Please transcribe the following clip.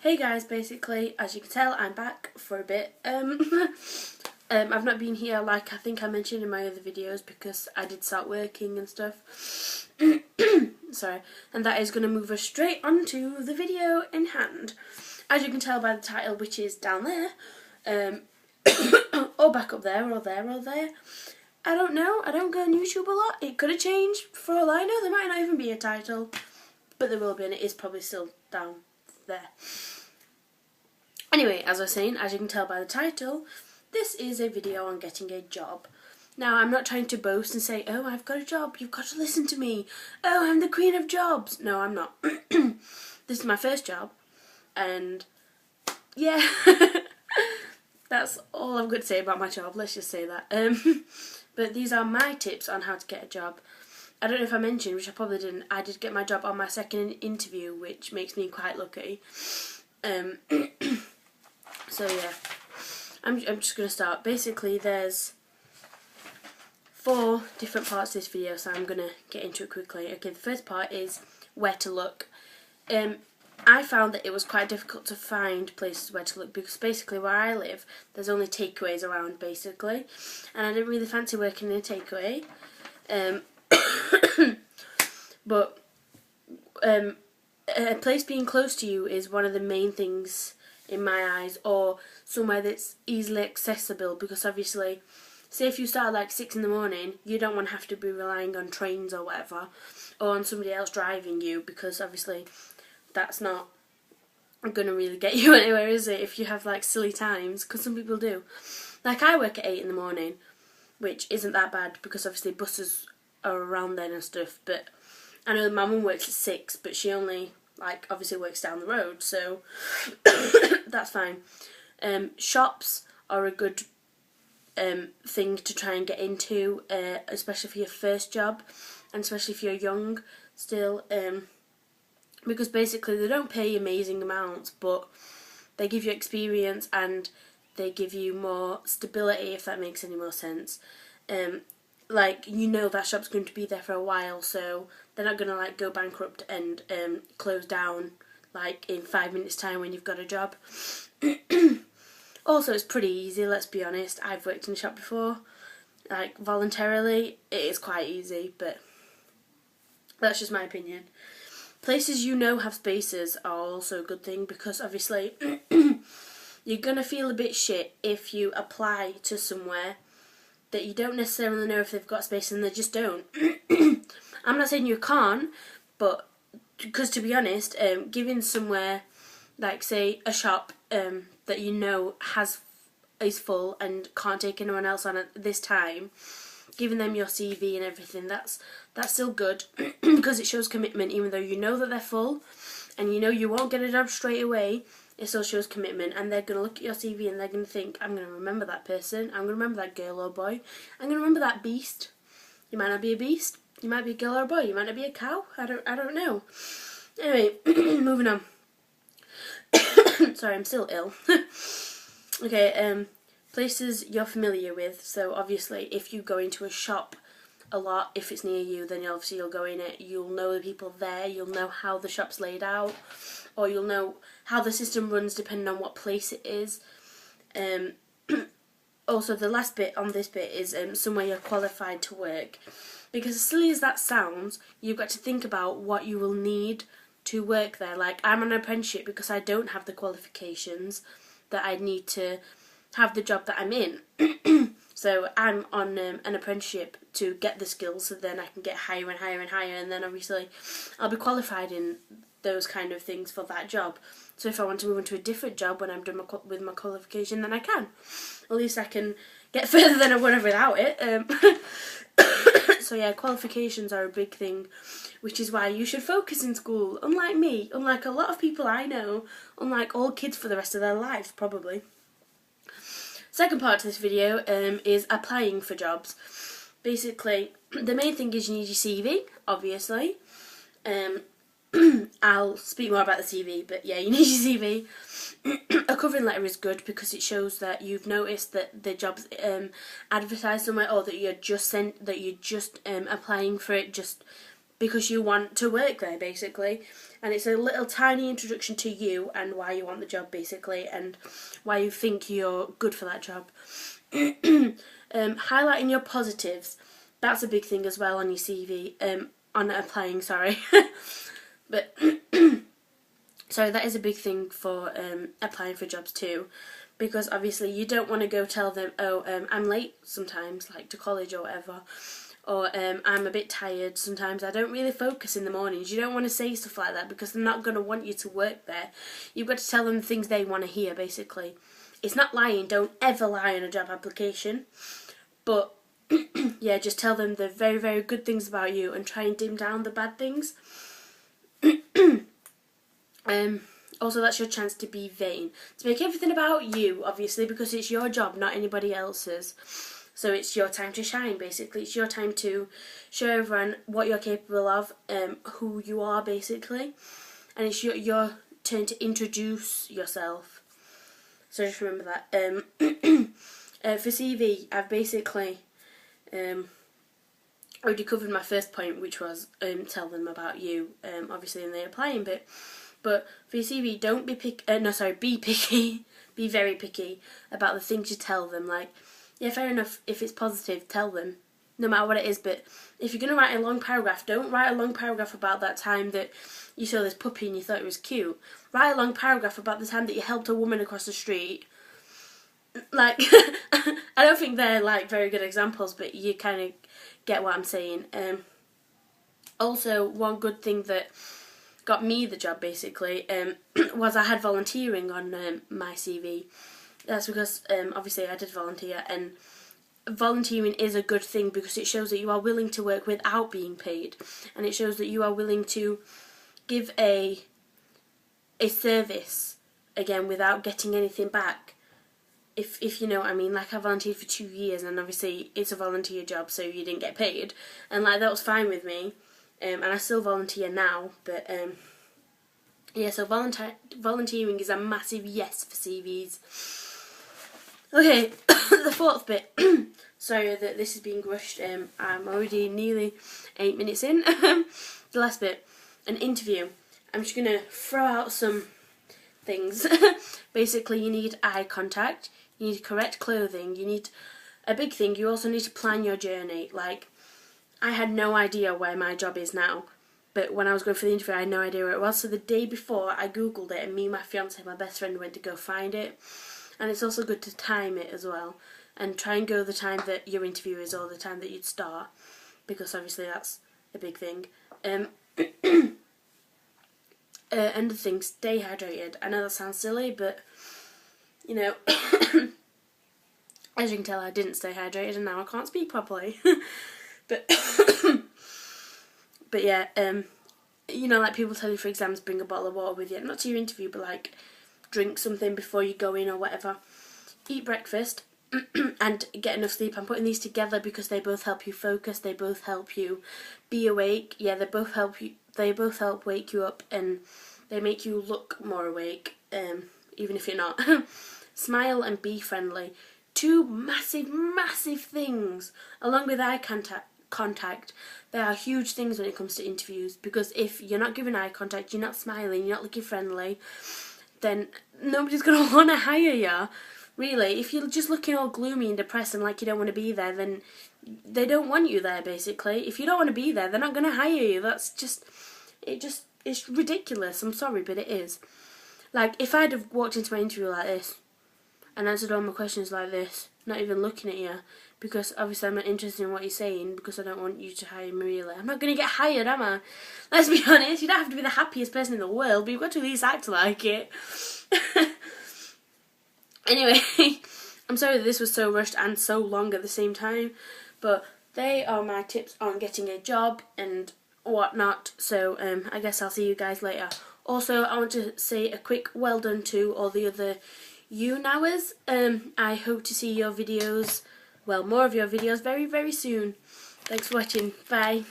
Hey guys, basically, as you can tell, I'm back for a bit. I've not been here like I think I mentioned in my other videos because I did start working and stuff. Sorry, and that is going to move us straight onto the video in hand. As you can tell by the title, which is down there, or back up there, or there, or there. I don't know, I don't go on YouTube a lot. It could have changed, for all I know. There might not even be a title, but there will be, and it is probably still down there. Anyway, as I was saying, as you can tell by the title, this is a video on getting a job. Now, I'm not trying to boast and say, oh, I've got a job, you've got to listen to me. Oh, I'm the queen of jobs. No, I'm not. This is my first job, and yeah, that's all I've got to say about my job, let's just say that. But these are my tips on how to get a job. I don't know if I mentioned, which I probably didn't, I did get my job on my second interview, which makes me quite lucky. So yeah, I'm just going to start. Basically, there's 4 different parts to this video, so I'm going to get into it quickly. Okay, the first part is where to look. I found that it was quite difficult to find places where to look because basically where I live, there's only takeaways around basically, and I didn't really fancy working in a takeaway. But a place being close to you is one of the main things in my eyes, or somewhere that's easily accessible, because obviously, say if you start at like 6 in the morning, you don't want to have to be relying on trains or whatever, or on somebody else driving you, because obviously that's not going to really get you anywhere, is it, if you have like silly times, because some people do. Like I work at 8 in the morning, which isn't that bad because obviously buses are around then and stuff, but I know my mum works at 6, but she only obviously works down the road, so that's fine. Shops are a good thing to try and get into, especially for your first job, and especially if you're young still, because basically they don't pay amazing amounts, but they give you experience and they give you more stability, if that makes any more sense. That shop's going to be there for a while, so they're not going to go bankrupt and close down in 5 minutes time when you've got a job. Also, it's pretty easy, let's be honest. I've worked in a shop before, voluntarily. It is quite easy, but that's just my opinion. Places have spaces are also a good thing, because obviously you're going to feel a bit shit if you apply to somewhere that you don't necessarily know if they've got space and they just don't. I'm not saying you can't, but because to be honest, giving somewhere say a shop that is full and can't take anyone else on at this time, giving them your CV and everything, that's still good because it shows commitment, even though you know that they're full and you know you won't get a job straight away. It still shows commitment, and they're going to look at your CV and they're going to think, I'm going to remember that person, I'm going to remember that girl or boy, I'm going to remember that beast. You might not be a beast, you might be a girl or a boy, you might not be a cow, I don't know. Anyway, moving on. Sorry, I'm still ill. Okay, places you're familiar with. So obviously if you go into a shop a lot, if it's near you, then obviously you'll go in it, you'll know the people there, you'll know how the shop's laid out, or you'll know how the system runs depending on what place it is. Also, the last bit on this bit is somewhere you're qualified to work. Because as silly as that sounds, you've got to think about what you will need to work there. I'm on an apprenticeship because I don't have the qualifications that I need to have the job that I'm in. So I'm on an apprenticeship to get the skills, so then I can get higher and higher and higher, and then obviously I'll be qualified in those kind of things for that job. So if I want to move into a different job when I'm done with my qualification, then I can. At least I can get further than I would have without it. So yeah, qualifications are a big thing, which is why you should focus in school. Unlike me, unlike a lot of people I know, unlike all kids for the rest of their lives, probably. Second part to this video is applying for jobs. Basically, the main thing is you need your CV, obviously. I'll speak more about the CV, but yeah, you need your CV. A covering letter is good because it shows that you've noticed that the job's advertised somewhere, or that you're just applying for it just because you want to work there, basically. and it's a little tiny introduction to you and why you want the job basically, and why you think you're good for that job. Highlighting your positives, that's a big thing as well on your CV, on applying, sorry. But sorry, that is a big thing for applying for jobs too, because obviously you don't want to go tell them, oh, I'm late sometimes, like to college or whatever, or I'm a bit tired sometimes, I don't really focus in the mornings. You don't want to say stuff like that, because they're not going to want you to work there. You've got to tell them the things they want to hear, basically. It's not lying, don't ever lie on a job application, but yeah, just tell them the very, very good things about you and try and dim down the bad things. Also, that's your chance to be vain. To make everything about you, obviously, because it's your job, not anybody else's. So it's your time to shine, basically. It's your time to show everyone what you're capable of, who you are, basically. And it's your turn to introduce yourself. So just remember that. For CV, I've basically already covered my first point, which was tell them about you, obviously in the applying bit. But for your CV, don't be be picky, be very picky about the things you tell them. Like, yeah, fair enough, if it's positive, tell them, no matter what it is, but if you're going to write a long paragraph, don't write a long paragraph about that time that you saw this puppy and you thought it was cute. Write a long paragraph about the time that you helped a woman across the street. Like, I don't think they're, like, very good examples, but you kind of get what I'm saying. Also, one good thing that got me the job, basically, was I had volunteering on my CV. That's because, obviously, I did volunteer, and volunteering is a good thing because it shows that you are willing to work without being paid, and it shows that you are willing to give a service, again, without getting anything back. If you know what I mean. Like, I volunteered for 2 years, and obviously it's a volunteer job, so you didn't get paid, and like that was fine with me. And I still volunteer now, but yeah, so volunteering is a massive yes for CVs. Okay, the fourth bit. Sorry that this is being rushed. I'm already nearly 8 minutes in. The last bit, an interview. I'm just going to throw out some things. Basically, you need eye contact, you need correct clothing, you need, a big thing, you also need to plan your journey. Like, I had no idea where my job is now, but when I was going for the interview, I had no idea where it was. So the day before, I googled it, and me, my fiance, my best friend, went to go find it. And it's also good to time it as well, and try and go the time that your interview is or the time that you'd start, because obviously that's a big thing. Another thing, stay hydrated. I know that sounds silly, but you know, as you can tell, I didn't stay hydrated, and now I can't speak properly. But but yeah, you know, like people tell you for exams, bring a bottle of water with you. Not to your interview, but like drink something before you go in or whatever. Eat breakfast and get enough sleep. I'm putting these together because they both help you focus. They both help you be awake. Yeah, they both help you. They both help wake you up, and they make you look more awake, even if you're not. Smile and be friendly. 2 massive, massive things, along with eye contact. They are huge things when it comes to interviews, because if you're not giving eye contact, you're not smiling, you're not looking friendly, then nobody's going to want to hire you. Really, if you're just looking all gloomy and depressed and like you don't want to be there, then they don't want you there, basically. If you don't want to be there, they're not going to hire you. That's just, it's ridiculous. I'm sorry, but it is. Like, if I'd have walked into my interview like this and answered all my questions like this, not even looking at you, because obviously I'm not interested in what you're saying, because I don't want you to hire me, really. I'm not going to get hired, am I? Let's be honest, you don't have to be the happiest person in the world, but you've got to at least act like it. Anyway, I'm sorry that this was so rushed and so long at the same time, but they are my tips on getting a job and whatnot, so I guess I'll see you guys later. Also, I want to say a quick well done to all the other YouNowers. I hope to see your videos, well, more of your videos very, very soon. Thanks for watching. Bye.